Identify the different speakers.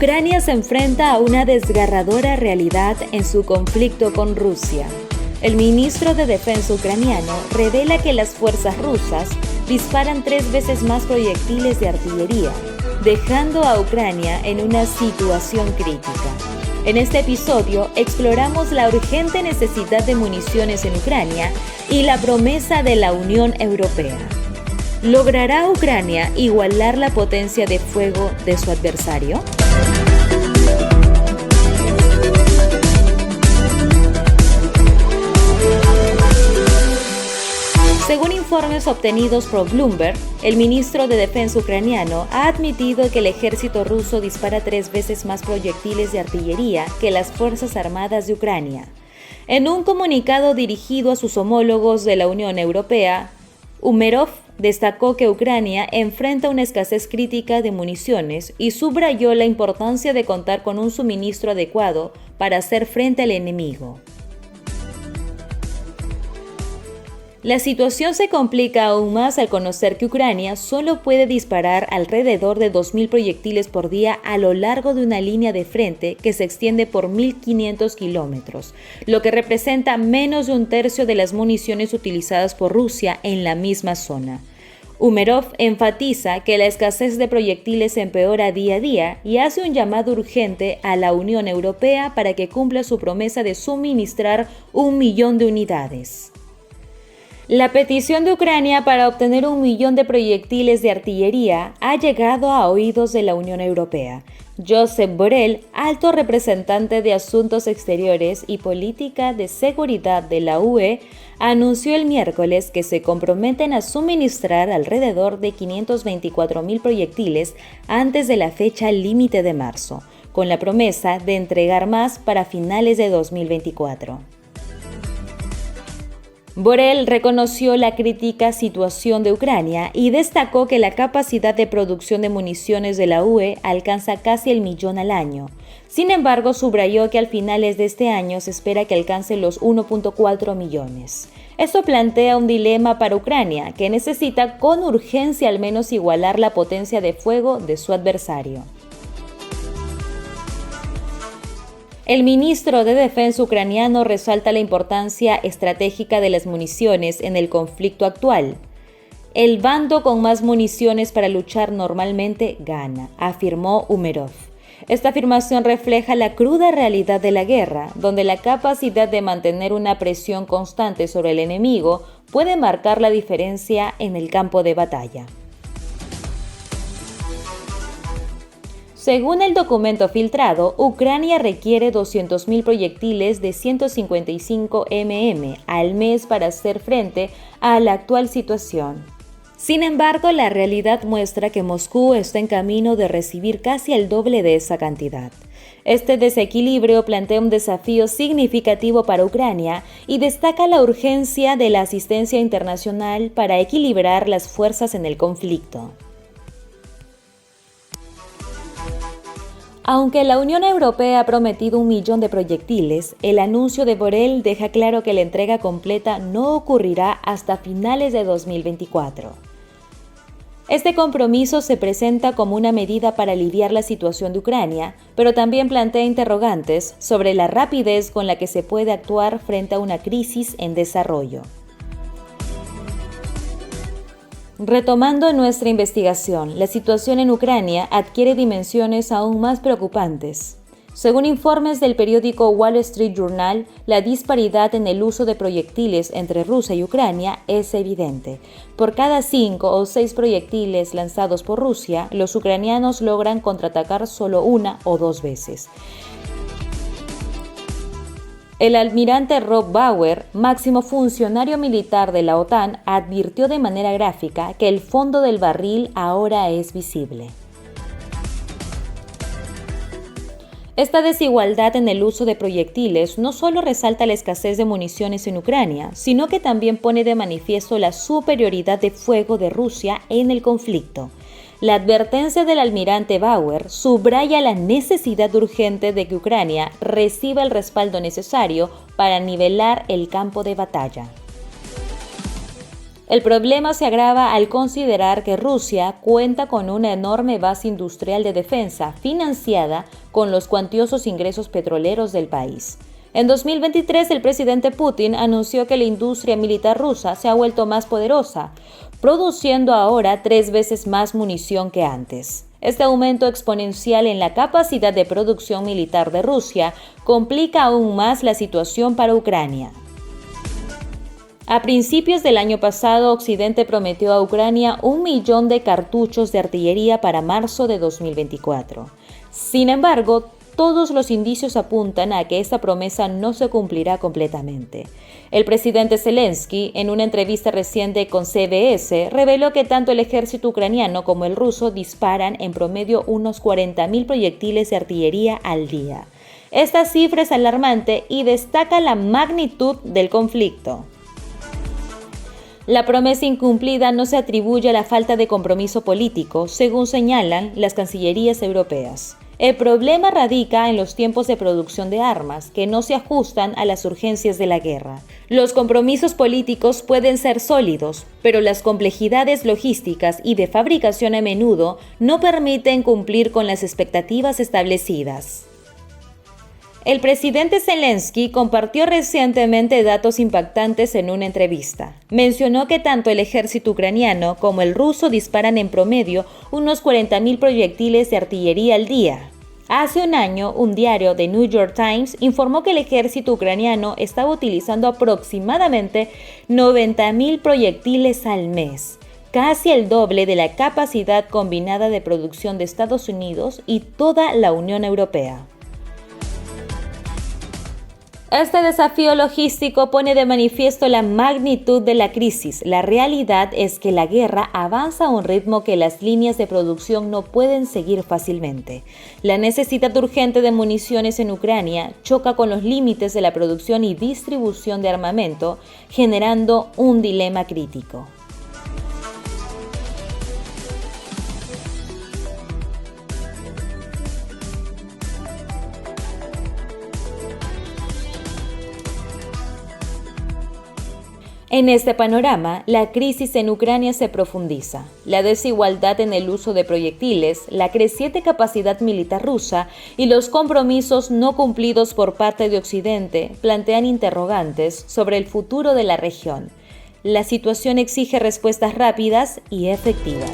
Speaker 1: Ucrania se enfrenta a una desgarradora realidad en su conflicto con Rusia. El ministro de Defensa ucraniano revela que las fuerzas rusas disparan 3 veces más proyectiles de artillería, dejando a Ucrania en una situación crítica. En este episodio exploramos la urgente necesidad de municiones en Ucrania y la promesa de la Unión Europea. ¿Logrará Ucrania igualar la potencia de fuego de su adversario? Según informes obtenidos por Bloomberg, el ministro de Defensa ucraniano ha admitido que el ejército ruso dispara 3 veces más proyectiles de artillería que las Fuerzas Armadas de Ucrania. En un comunicado dirigido a sus homólogos de la Unión Europea, Umerov destacó que Ucrania enfrenta una escasez crítica de municiones y subrayó la importancia de contar con un suministro adecuado para hacer frente al enemigo. La situación se complica aún más al conocer que Ucrania solo puede disparar alrededor de 2.000 proyectiles por día a lo largo de una línea de frente que se extiende por 1.500 kilómetros, lo que representa menos de un tercio de las municiones utilizadas por Rusia en la misma zona. Umerov enfatiza que la escasez de proyectiles empeora día a día y hace un llamado urgente a la Unión Europea para que cumpla su promesa de suministrar 1 millón de unidades. La petición de Ucrania para obtener 1 millón de proyectiles de artillería ha llegado a oídos de la Unión Europea. Josep Borrell, alto representante de Asuntos Exteriores y Política de Seguridad de la UE, anunció el miércoles que se comprometen a suministrar alrededor de 524.000 proyectiles antes de la fecha límite de marzo, con la promesa de entregar más para finales de 2024. Borrell reconoció la crítica situación de Ucrania y destacó que la capacidad de producción de municiones de la UE alcanza casi el millón al año. Sin embargo, subrayó que al finales de este año se espera que alcance los 1.4 millones. Esto plantea un dilema para Ucrania, que necesita con urgencia al menos igualar la potencia de fuego de su adversario. El ministro de Defensa ucraniano resalta la importancia estratégica de las municiones en el conflicto actual. El bando con más municiones para luchar normalmente gana, afirmó Umerov. Esta afirmación refleja la cruda realidad de la guerra, donde la capacidad de mantener una presión constante sobre el enemigo puede marcar la diferencia en el campo de batalla. Según el documento filtrado, Ucrania requiere 200.000 proyectiles de 155 mm al mes para hacer frente a la actual situación. Sin embargo, la realidad muestra que Moscú está en camino de recibir casi el doble de esa cantidad. Este desequilibrio plantea un desafío significativo para Ucrania y destaca la urgencia de la asistencia internacional para equilibrar las fuerzas en el conflicto. Aunque la Unión Europea ha prometido 1 millón de proyectiles, el anuncio de Borrell deja claro que la entrega completa no ocurrirá hasta finales de 2024. Este compromiso se presenta como una medida para aliviar la situación de Ucrania, pero también plantea interrogantes sobre la rapidez con la que se puede actuar frente a una crisis en desarrollo. Retomando nuestra investigación, la situación en Ucrania adquiere dimensiones aún más preocupantes. Según informes del periódico Wall Street Journal, la disparidad en el uso de proyectiles entre Rusia y Ucrania es evidente. Por cada 5 o 6 proyectiles lanzados por Rusia, los ucranianos logran contraatacar solo 1 o 2 veces. El almirante Rob Bauer, máximo funcionario militar de la OTAN, advirtió de manera gráfica que el fondo del barril ahora es visible. Esta desigualdad en el uso de proyectiles no solo resalta la escasez de municiones en Ucrania, sino que también pone de manifiesto la superioridad de fuego de Rusia en el conflicto. La advertencia del almirante Bauer subraya la necesidad urgente de que Ucrania reciba el respaldo necesario para nivelar el campo de batalla. El problema se agrava al considerar que Rusia cuenta con una enorme base industrial de defensa financiada con los cuantiosos ingresos petroleros del país. En 2023, el presidente Putin anunció que la industria militar rusa se ha vuelto más poderosa, produciendo ahora 3 veces más munición que antes. Este aumento exponencial en la capacidad de producción militar de Rusia complica aún más la situación para Ucrania. A principios del año pasado, Occidente prometió a Ucrania 1 millón de cartuchos de artillería para marzo de 2024. Sin embargo, todos los indicios apuntan a que esta promesa no se cumplirá completamente. El presidente Zelensky, en una entrevista reciente con CBS, reveló que tanto el ejército ucraniano como el ruso disparan en promedio unos 40.000 proyectiles de artillería al día. Esta cifra es alarmante y destaca la magnitud del conflicto. La promesa incumplida no se atribuye a la falta de compromiso político, según señalan las cancillerías europeas. El problema radica en los tiempos de producción de armas, que no se ajustan a las urgencias de la guerra. Los compromisos políticos pueden ser sólidos, pero las complejidades logísticas y de fabricación a menudo no permiten cumplir con las expectativas establecidas. El presidente Zelensky compartió recientemente datos impactantes en una entrevista. Mencionó que tanto el ejército ucraniano como el ruso disparan en promedio unos 40.000 proyectiles de artillería al día. Hace un año, un diario, The New York Times, informó que el ejército ucraniano estaba utilizando aproximadamente 90.000 proyectiles al mes, casi el doble de la capacidad combinada de producción de Estados Unidos y toda la Unión Europea. Este desafío logístico pone de manifiesto la magnitud de la crisis. La realidad es que la guerra avanza a un ritmo que las líneas de producción no pueden seguir fácilmente. La necesidad urgente de municiones en Ucrania choca con los límites de la producción y distribución de armamento, generando un dilema crítico. En este panorama, la crisis en Ucrania se profundiza. La desigualdad en el uso de proyectiles, la creciente capacidad militar rusa y los compromisos no cumplidos por parte de Occidente plantean interrogantes sobre el futuro de la región. La situación exige respuestas rápidas y efectivas.